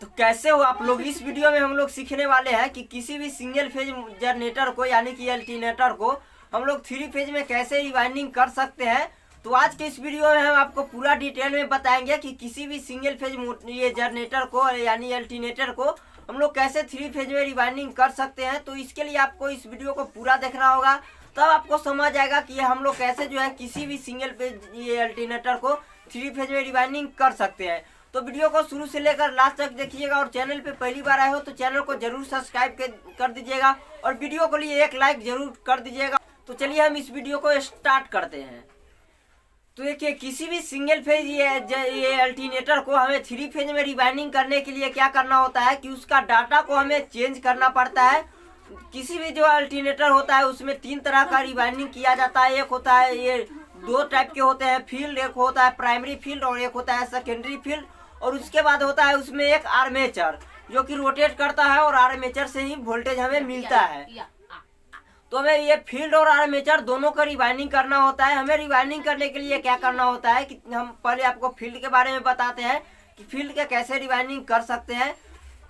तो कैसे हो आप लोग। इस वीडियो में हम लोग सीखने वाले हैं कि किसी भी सिंगल फेज जनरेटर को यानी कि अल्टरनेटर को हम लोग थ्री फेज में कैसे रिवाइंडिंग कर सकते हैं। तो आज के इस वीडियो में हम आपको पूरा डिटेल में बताएंगे कि किसी भी सिंगल फेज ये जनरेटर को यानी अल्टरनेटर को हम लोग कैसे थ्री फेज में रिवाइंडिंग कर सकते हैं। तो इसके लिए आपको इस वीडियो को पूरा देखना होगा, तब आपको समझ आएगा कि हम लोग कैसे जो है किसी भी सिंगल फेज ये अल्टरनेटर को थ्री फेज में रिवाइंडिंग कर सकते हैं। तो वीडियो को शुरू से लेकर लास्ट तक देखिएगा और चैनल पे पहली बार आए हो तो चैनल को जरूर सब्सक्राइब कर दीजिएगा और वीडियो को लिए एक लाइक जरूर कर दीजिएगा। तो चलिए हम इस वीडियो को स्टार्ट करते हैं। तो देखिए, किसी भी सिंगल फेज ये अल्टरनेटर को हमें थ्री फेज में रिवाइंडिंग करने के लिए क्या करना होता है कि उसका डाटा को हमें चेंज करना पड़ता है। किसी भी जो अल्टरनेटर होता है उसमें तीन तरह का रिवाइंडिंग किया जाता है। एक होता है ये दो टाइप के होते हैं फील्ड, एक होता है प्राइमरी फील्ड और एक होता है सेकेंडरी फील्ड। और उसके बाद होता है उसमें एक आर्मेचर जो कि रोटेट करता है और आर्मेचर से ही वोल्टेज हमें मिलता है। तो हमें ये फील्ड और आर्मेचर दोनों का रिवाइंडिंग करना होता है। हमें रिवाइंडिंग करने के लिए क्या करना होता है कि हम पहले आपको फील्ड के बारे में बताते हैं कि फील्ड के कैसे रिवाइंडिंग कर सकते हैं।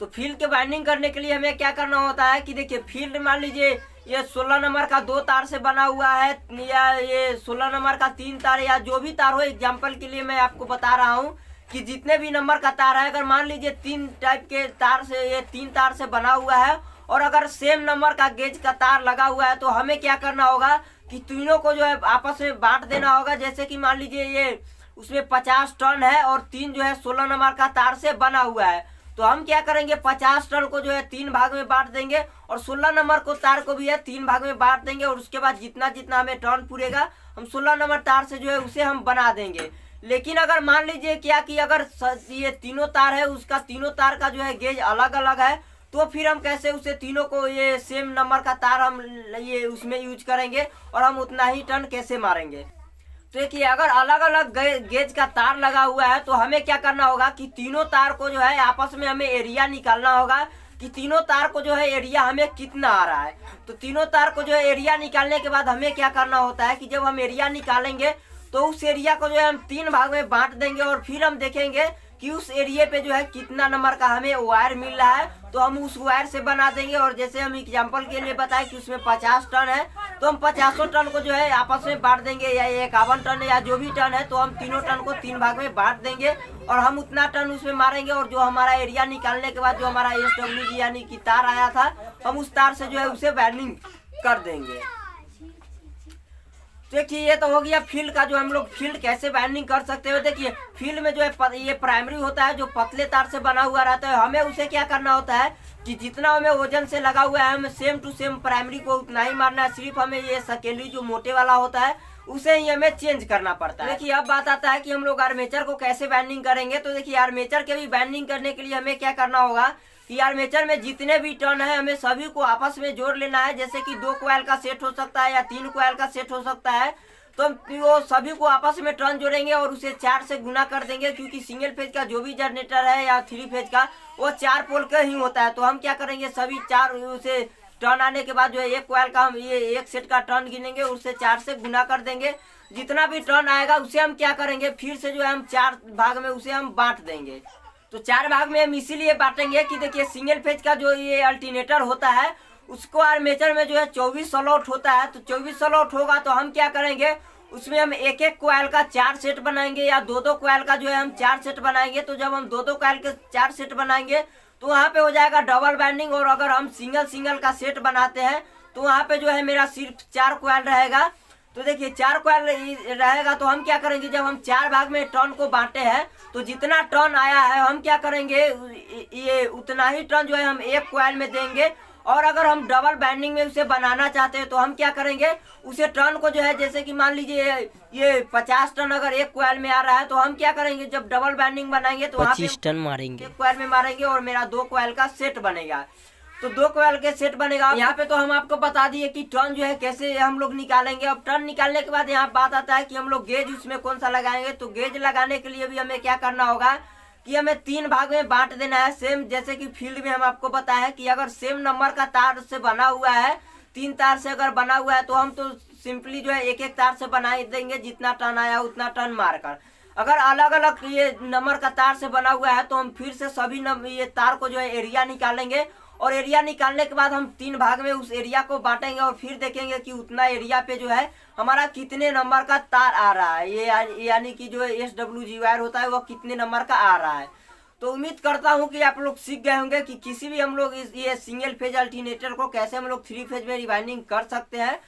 तो फील्ड के वाइंडिंग करने के लिए हमें क्या करना होता है कि देखिए, फील्ड मान लीजिए ये 16 नंबर का दो तार से बना हुआ है या ये 16 नंबर का तीन तार या जो भी तार हो। एग्जाम्पल के लिए मैं आपको बता रहा हूँ कि जितने भी नंबर का तार है, अगर मान लीजिए तीन टाइप के तार से ये तीन तार से बना हुआ है और अगर सेम नंबर का गेज का तार लगा हुआ है तो हमें क्या करना होगा कि तीनों को जो है आपस में बांट देना होगा। जैसे कि मान लीजिए ये उसमें 50 टन है और तीन जो है 16 नंबर का तार से बना हुआ है। तो हम क्या करेंगे 50 टन को जो है तीन भाग में बांट देंगे और 16 नंबर को तार को भी है तीन भाग में बांट देंगे और उसके बाद जितना जितना हमें टर्न पूरेगा हम 16 नंबर तार से जो है उसे हम बना देंगे। लेकिन अगर मान लीजिए क्या कि अगर ये तीनों तार है उसका तीनों तार का जो है गेज अलग अलग है, तो फिर हम कैसे उसे तीनों को ये सेम नंबर का तार हम ये उसमें यूज करेंगे और हम उतना ही टर्न कैसे मारेंगे। तो देखिए, अगर अलग अलग गेज का तार लगा हुआ है तो हमें क्या करना होगा कि तीनों तार को जो है आपस में हमें एरिया निकालना होगा कि तीनों तार को जो है एरिया हमें कितना आ रहा है। तो तीनों तार को जो है एरिया निकालने के बाद हमें क्या करना होता है कि जब हम एरिया निकालेंगे तो उस एरिया को जो है हम तीन भाग में बांट देंगे और फिर हम देखेंगे कि उस एरिया पे जो है कितना नंबर का हमें वायर मिल रहा है तो हम उस वायर से बना देंगे। और जैसे हम एग्जांपल के लिए बताएं कि उसमें 50 टन है तो हम 50 टन को जो है आपस में बांट देंगे या 51 टन या जो भी टन है तो हम तीनों टन को तीन भाग में बांट देंगे और हम उतना टन उसमें मारेंगे। और जो हमारा एरिया निकालने के बाद जो हमारा SWG यानी कि तार आया था हम उस तार से जो है उसे वायरिंग कर देंगे। देखिए, ये तो हो गया फील्ड का, जो हम लोग फील्ड कैसे वाइंडिंग कर सकते हो। देखिए, फील्ड में जो है ये प्राइमरी होता है जो पतले तार से बना हुआ रहता है। हमें उसे क्या करना होता है कि जितना हमें वजन से लगा हुआ है हमें सेम टू सेम प्राइमरी को उतना ही मारना है। सिर्फ हमें ये सेकेंडरी जो मोटे वाला होता है उसे ही हमें चेंज करना पड़ता है। देखिए, अब बात आता है कि हम लोग आर्मेचर को कैसे वाइंडिंग करेंगे। तो देखिए, आर्मेचर के भी वाइंडिंग करने के लिए हमें क्या करना होगा कि आर्मेचर में जितने भी टर्न है हमें सभी को आपस में जोड़ लेना है। जैसे कि 2 कॉइल का सेट हो सकता है या 3 कॉइल का सेट हो सकता है, तो हम वो सभी को आपस में टर्न जोड़ेंगे और उसे 4 से गुना कर देंगे। क्योंकि सिंगल फेज का जो भी जनरेटर है या थ्री फेज का वो 4 पोल का ही होता है। तो हम क्या करेंगे सभी 4 उसे टर्न आने के बाद जो है एक कॉइल का हम ये एक सेट का टर्न गिनेंगे, उससे 4 से गुना कर देंगे। जितना भी टर्न आएगा उसे हम क्या करेंगे फिर से जो है हम 4 भाग में उसे हम बांट देंगे। तो 4 भाग में हम इसीलिए बांटेंगे कि देखिए, सिंगल फेज का जो ये अल्टरनेटर होता है उसको आर्मेचर में जो है 24 स्लॉट होता है। तो 24 स्लॉट होगा तो हम क्या करेंगे उसमें हम एक एक कॉइल का 4 सेट बनाएंगे या दो कॉइल का जो है हम 4 सेट बनाएंगे। तो जब हम दो कॉइल के 4 सेट बनाएंगे तो वहाँ पे हो जाएगा डबल वाइंडिंग। और अगर हम सिंगल का सेट बनाते हैं तो वहाँ पे जो है मेरा सिर्फ 4 कॉइल रहेगा। तो देखिए, 4 कॉइल रहेगा तो हम क्या करेंगे जब हम 4 भाग में टर्न को बांटे हैं तो जितना टर्न आया है हम क्या करेंगे ये उतना ही टर्न जो है हम एक कॉइल में देंगे। और अगर हम डबल बाइंडिंग में उसे बनाना चाहते हैं तो हम क्या करेंगे उसे टर्न को जो है जैसे कि मान लीजिए ये 50 टन अगर एक कॉइल में आ रहा है तो हम क्या करेंगे जब डबल बाइंडिंग बनाएंगे तो 25 टन मारेंगे, एक कॉइल में मारेंगे और मेरा 2 कॉइल का सेट बनेगा। तो 2 कॉइल के सेट बनेगा। यहाँ पे तो हम आपको बता दिए कि टर्न जो है कैसे हम लोग निकालेंगे। अब टर्न निकालने के बाद यहाँ बात आता है कि हम लोग गेज उसमें कौन सा लगाएंगे। तो गेज लगाने के लिए भी हमें क्या करना होगा कि हमें 3 भाग में बांट देना है। सेम जैसे कि फील्ड में हम आपको बताया है कि अगर सेम नंबर का तार से बना हुआ है 3 तार से अगर बना हुआ है तो हम तो सिंपली जो है एक एक तार से बना देंगे, जितना टर्न आया उतना टर्न मारकर। अगर अलग अलग ये नंबर का तार से बना हुआ है तो हम फिर से सभी ये तार को जो है एरिया निकालेंगे, और एरिया निकालने के बाद हम 3 भाग में उस एरिया को बांटेंगे और फिर देखेंगे कि उतना एरिया पे जो है हमारा कितने नंबर का तार आ रहा है, ये यानी कि जो SWG वायर होता है वह कितने नंबर का आ रहा है। तो उम्मीद करता हूं कि आप लोग सीख गए होंगे कि किसी भी हम लोग ये सिंगल फेज अल्टरनेटर को कैसे हम लोग 3 फेज में रिवाइंडिंग कर सकते हैं।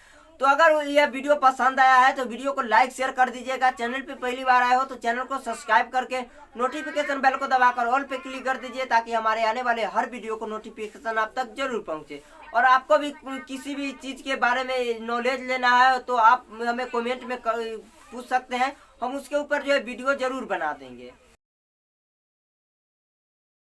तो अगर यह वीडियो पसंद आया है तो वीडियो को लाइक शेयर कर दीजिएगा। चैनल पे पहली बार आए हो तो चैनल को सब्सक्राइब करके नोटिफिकेशन बेल को दबाकर ऑल पे क्लिक कर दीजिए, ताकि हमारे आने वाले हर वीडियो को नोटिफिकेशन आप तक जरूर पहुंचे। और आपको भी किसी भी चीज़ के बारे में नॉलेज लेना है तो आप हमें कमेंट में पूछ सकते हैं, हम उसके ऊपर जो है वीडियो जरूर बना देंगे।